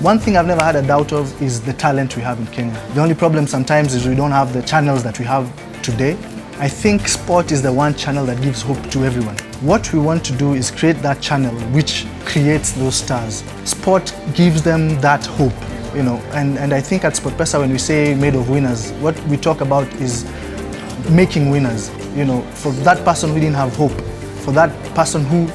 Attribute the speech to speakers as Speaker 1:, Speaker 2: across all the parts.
Speaker 1: One thing I've never had a doubt of is the talent we have in Kenya. The only problem sometimes is we don't have the channels that we have today. I think sport is the one channel that gives hope to everyone. What we want to do is create that channel which creates those stars. Sport gives them that hope, you know, and I think at SportPesa when we say made of winners, what we talk about is making winners. You know, for that person who didn't have hope, for that person who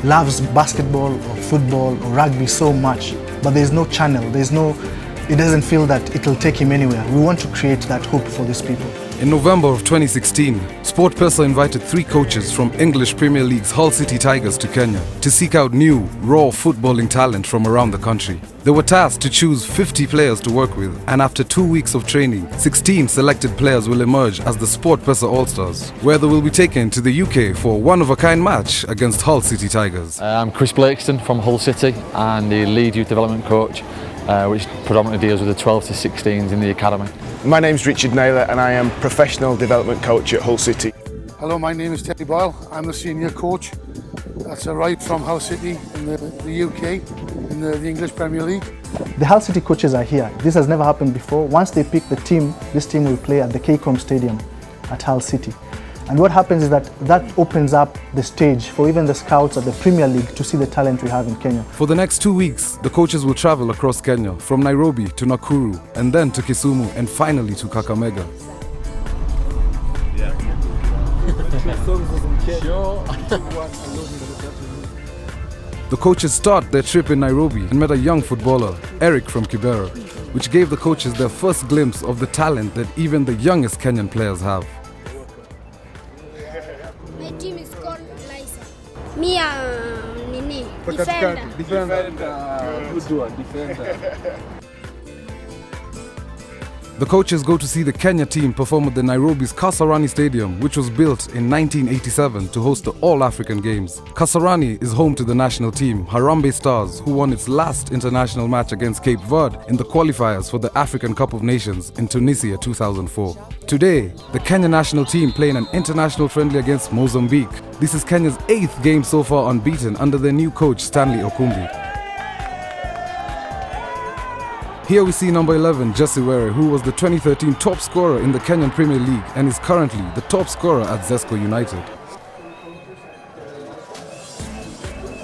Speaker 1: loves basketball or football or rugby so much, but there's no channel, it doesn't feel that it'll take him anywhere. We want to create that hope for these people.
Speaker 2: In November of 2016, SportPesa invited 3 coaches from English Premier League's Hull City Tigers to Kenya to seek out new, raw footballing talent from around the country. They were tasked to choose 50 players to work with, and after 2 weeks of training, 16 selected players will emerge as the SportPesa AllStars, where they will be taken to the UK for a one-of-a-kind match against Hull City Tigers.
Speaker 3: I'm Chris Blakeston from Hull City and the lead youth development coach, which predominantly deals with the 12 to 16s in the academy.
Speaker 4: My name's Richard Naylor and I am professional development coach at Hull City.
Speaker 5: Hello, my name is Terry Boyle. I'm the senior coach. That's arrived from Hull City in the UK, in the English Premier League.
Speaker 1: The Hull City coaches are here. This has never happened before. Once they pick the team, this team will play at the KCOM Stadium at Hull City. And what happens is that opens up the stage for even the scouts at the Premier League to see the talent we have in Kenya.
Speaker 2: For the next 2 weeks, the coaches will travel across Kenya, from Nairobi to Nakuru, and then to Kisumu, and finally to Kakamega. The coaches start their trip in Nairobi and met a young footballer, Eric from Kibera, which gave the coaches their first glimpse of the talent that even the youngest Kenyan players have.
Speaker 6: My team is called Liza. Me, defender.
Speaker 2: Good one, defender. The coaches go to see the Kenya team perform at the Nairobi's Kasarani Stadium, which was built in 1987 to host the All-African Games. Kasarani is home to the national team, Harambee Stars, who won its last international match against Cape Verde in the qualifiers for the African Cup of Nations in Tunisia 2004. Today, the Kenya national team play in an international friendly against Mozambique. This is Kenya's 8th game so far unbeaten under their new coach Stanley Okumbi. Here we see number 11, Jesse Were, who was the 2013 top scorer in the Kenyan Premier League and is currently the top scorer at Zesco United.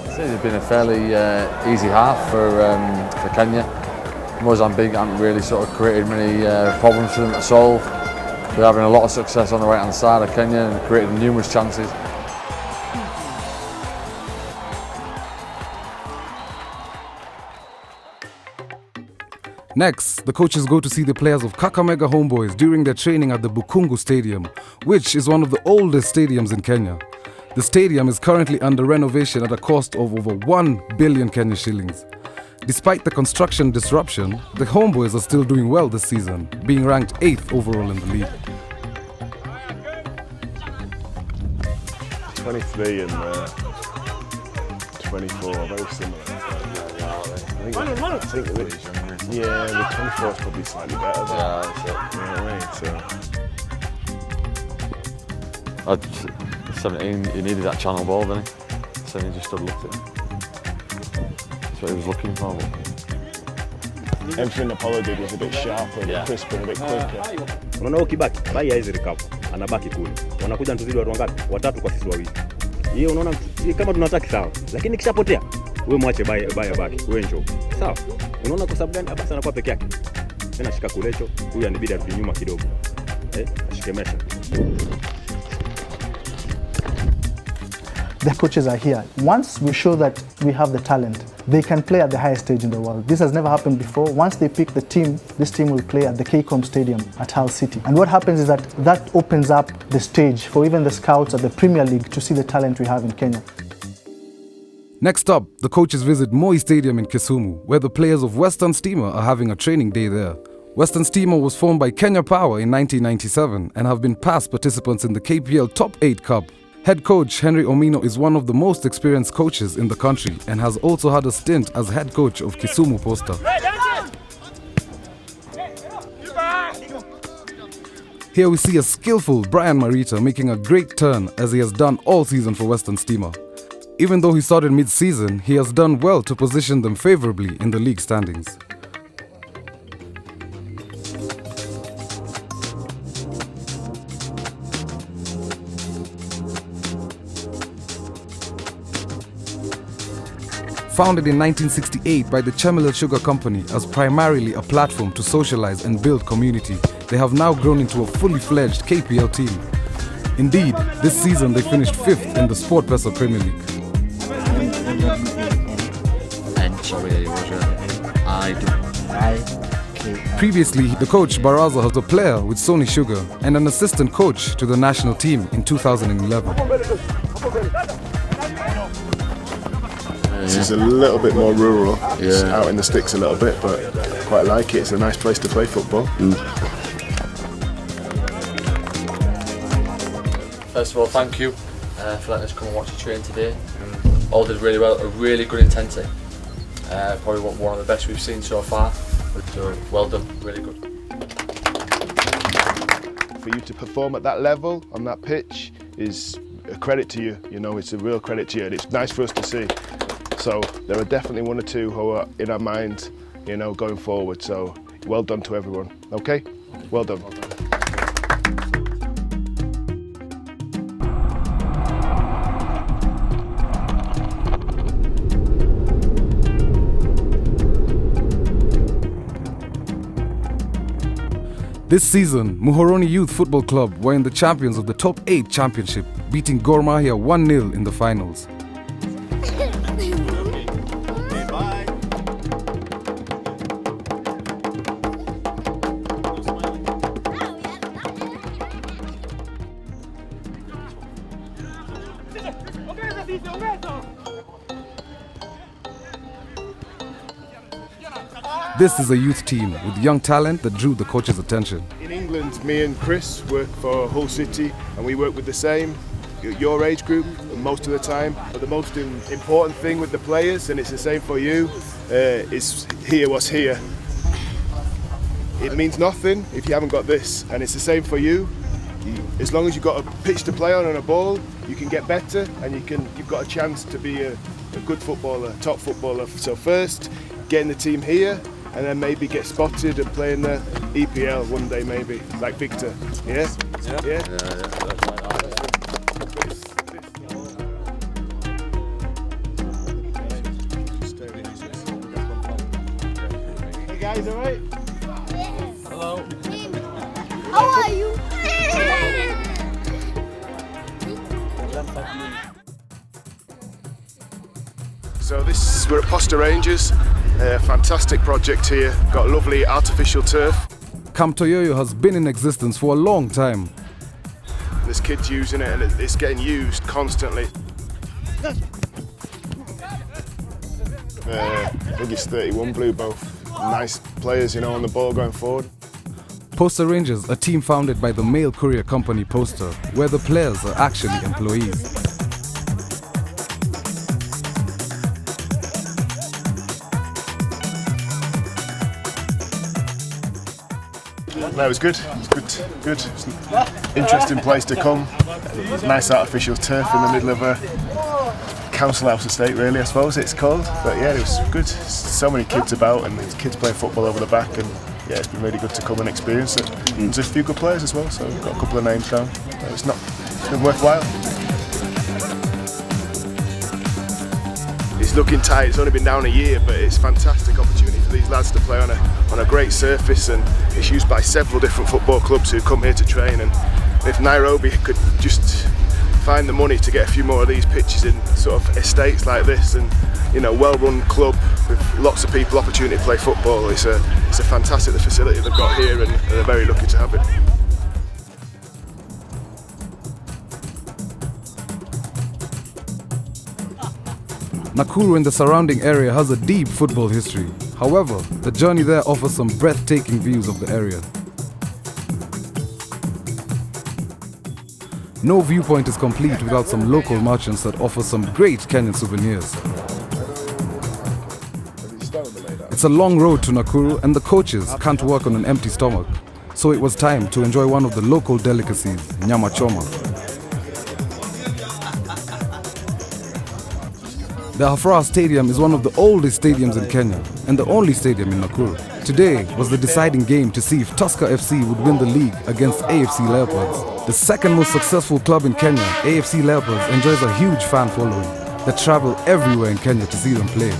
Speaker 3: It's been a fairly easy half for Kenya. Mozambique haven't really sort of created many problems for them to solve. They're having a lot of success on the right hand side of Kenya and creating numerous chances.
Speaker 2: Next, the coaches go to see the players of Kakamega Homeboys during their training at the Bukungu Stadium, which is one of the oldest stadiums in Kenya. The stadium is currently under renovation at a cost of over 1 billion Kenya shillings. Despite the construction disruption, the Homeboys are still doing well this season, being ranked 8th overall in the league.
Speaker 4: 23 and 24, very similar. I think the 24 is probably slightly better.
Speaker 3: At 17, he needed that channel ball, didn't he? So he just stood looked at it. That's what he was looking for.
Speaker 4: Everything Apollo did was a bit sharper, a bit crisper, a bit quicker.
Speaker 7: Unaona ukibaki, bai haizi recover. Anabaki kule. Wanakuja ntuzidi watu wangapi? 3 kwa sisi wawili. Hiyo unaona kama tunataki sawa. Lakini kishapotea, wewe mwache bai abaki. Wewe njoo. Sawa? Unaona kwa sababu gani Abasa anakuwa peke yake? Tena shika kulecho, huyu anibidi arudi nyuma kidogo. Ashikemesha.
Speaker 1: The coaches are here. Once we show that we have the talent, they can play at the highest stage in the world. This has never happened before. Once they pick the team, this team will play at the KCOM Stadium at Hull City. And what happens is that opens up the stage for even the scouts at the Premier League to see the talent we have in Kenya.
Speaker 2: Next up, the coaches visit Moi Stadium in Kisumu, where the players of Western Steamer are having a training day there. Western Steamer was formed by Kenya Power in 1997 and have been past participants in the KPL Top 8 Cup. Head coach Henry Omino is one of the most experienced coaches in the country and has also had a stint as head coach of Kisumu Posta. Here we see a skillful Brian Marita making a great turn as he has done all season for Western Steamer. Even though he started mid-season, he has done well to position them favorably in the league standings. Founded in 1968 by the Chemelil Sugar Company as primarily a platform to socialize and build community, they have now grown into a fully fledged KPL team. Indeed, this season they finished 5th in the SportPesa Premier League. Previously, the coach Baraza was a player with Sony Sugar and an assistant coach to the national team in 2011.
Speaker 4: This is a little bit more rural. It's out in the sticks a little bit, but I quite like it. It's a nice place to play football.
Speaker 3: First of all, thank you for letting us come and watch you train today. All did really well, a really good intensity. Probably one of the best we've seen so far. So well done, really good.
Speaker 4: For you to perform at that level, on that pitch, is a credit to you. You know, it's a real credit to you, and it's nice for us to see. So there are definitely one or two who are in our mind, you know, going forward. So well done to everyone. Okay? Well done.
Speaker 2: This season, Muhoroni Youth Football Club were in the champions of the Top 8 Championship, beating Gor Mahia 1-0 in the finals. This is a youth team with young talent that drew the coach's attention.
Speaker 4: In England, me and Chris work for Hull City, and we work with the same, your age group, most of the time. But the most important thing with the players, and it's the same for you, is here what's here. It means nothing if you haven't got this, and it's the same for you. As long as you've got a pitch to play on and a ball, you can get better, and you've got a chance to be a good footballer, top footballer. So first, getting the team here, and then maybe get spotted and play in the EPL one day, maybe, like Victor. Yeah? Yeah? Hey guys, alright?
Speaker 6: Hello. How are you?
Speaker 4: So we're at Poster Rangers. A fantastic project here, got lovely artificial turf.
Speaker 2: Camp Toyoyo has been in existence for a long time.
Speaker 4: There's kids using it, and it's getting used constantly. I think it's 31 blue, both nice players, you know, on the ball going forward.
Speaker 2: Poster Rangers, a team founded by the mail courier company Poster, where the players are actually employees.
Speaker 4: No, it was good. It was good. It's an interesting place to come. Nice artificial turf in the middle of a council house estate, really, I suppose it's called. But yeah, it was good. So many kids about, and there's kids playing football over the back, and yeah, it's been really good to come and experience it. There's a few good players as well, so we've got a couple of names down. It's been worthwhile. It's looking tight. It's only been down a year, but it's a fantastic opportunity for these lads to play on a great surface, and it's used by several different football clubs who come here to train. And if Nairobi could just find the money to get a few more of these pitches in sort of estates like this, and you know, well-run club with lots of people opportunity to play football, it's a fantastic facility they've got here, and they're very lucky to have it.
Speaker 2: Nakuru and the surrounding area has a deep football history. However, the journey there offers some breathtaking views of the area. No viewpoint is complete without some local merchants that offer some great Kenyan souvenirs. It's a long road to Nakuru, and the coaches can't work on an empty stomach. So it was time to enjoy one of the local delicacies, nyama choma. The Afraha Stadium is one of the oldest stadiums in Kenya and the only stadium in Nakuru. Today was the deciding game to see if Tusker FC would win the league against AFC Leopards. The second most successful club in Kenya, AFC Leopards enjoys a huge fan following that travel everywhere in Kenya to see them play.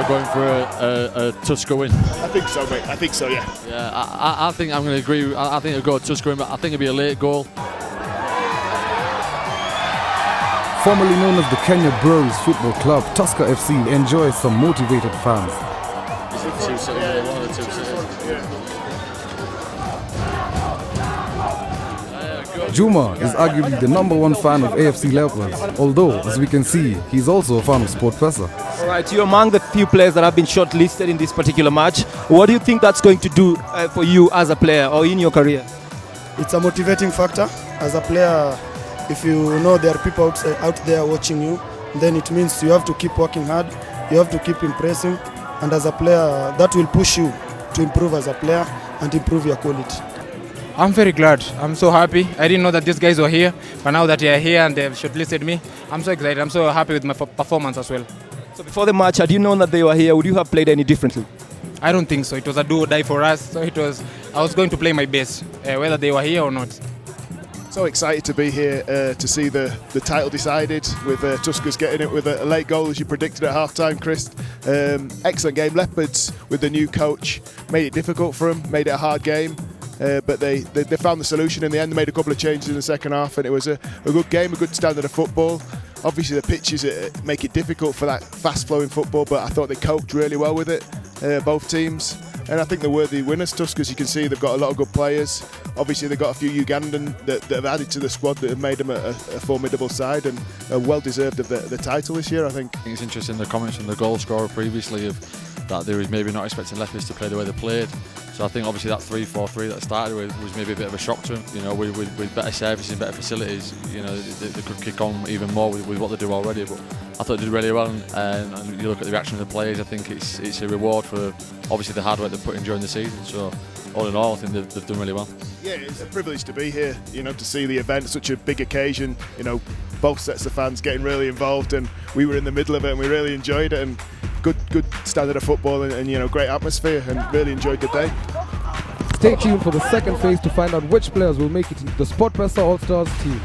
Speaker 3: Going for a Tusker win.
Speaker 4: I think so, mate. I think so, yeah.
Speaker 3: Yeah, I think I'm going to agree. I think it'll go Tusker win, but I think it'll be a late goal.
Speaker 2: Formerly known as the Kenya Breweries Football Club, Tusker FC enjoys some motivated fans. Juma is arguably the #1 fan of AFC Leopards, although, as we can see, he's also a fan of SportPesa.
Speaker 8: All right, you're among the few players that have been shortlisted in this particular match. What do you think that's going to do for you as a player or in your career?
Speaker 9: It's a motivating factor. As a player, if you know there are people out there watching you, then it means you have to keep working hard, you have to keep impressing, and as a player, that will push you to improve as a player and improve your quality.
Speaker 10: I'm very glad. I'm so happy. I didn't know that these guys were here, but now that they are here and they've shortlisted me, I'm so excited. I'm so happy with my performance as well.
Speaker 8: So before the match, had you known that they were here, would you have played any differently?
Speaker 10: I don't think so. It was a do or die for us. So I was going to play my best, whether they were here or not.
Speaker 4: So excited to be here to see the title decided with Tuskers getting it with a late goal as you predicted at half-time, Chris. Excellent game. Leopards with the new coach made it difficult for them, made it a hard game. But they found the solution in the end. They made a couple of changes in the second half, and it was a good game, a good standard of football. Obviously, the pitches make it difficult for that fast-flowing football, but I thought they coped really well with it, both teams. And I think they're worthy winners, Tuskers. You can see they've got a lot of good players. Obviously, they've got a few Ugandan that have added to the squad that have made them a formidable side and are well deserved of the title this year, I think.
Speaker 3: I think it's interesting the comments from the goal scorer previously of that they was maybe not expecting Leopards to play the way they played. So I think obviously that 3-4-3 that started with was maybe a bit of a shock to them. You know, with better services and better facilities, you know, they could kick on even more with what they do already. But I thought they did really well, and you look at the reaction of the players. I think it's a reward for obviously the hard work they put in during the season. So all in all, I think they've done really well.
Speaker 4: Yeah, it's a privilege to be here. You know, to see the event, such a big occasion. You know, both sets of fans getting really involved, and we were in the middle of it, and we really enjoyed it. And good standard of football, and you know, great atmosphere, and really enjoyed the day.
Speaker 2: Stay tuned for the second phase to find out which players will make it into the SportPesa AllStars team.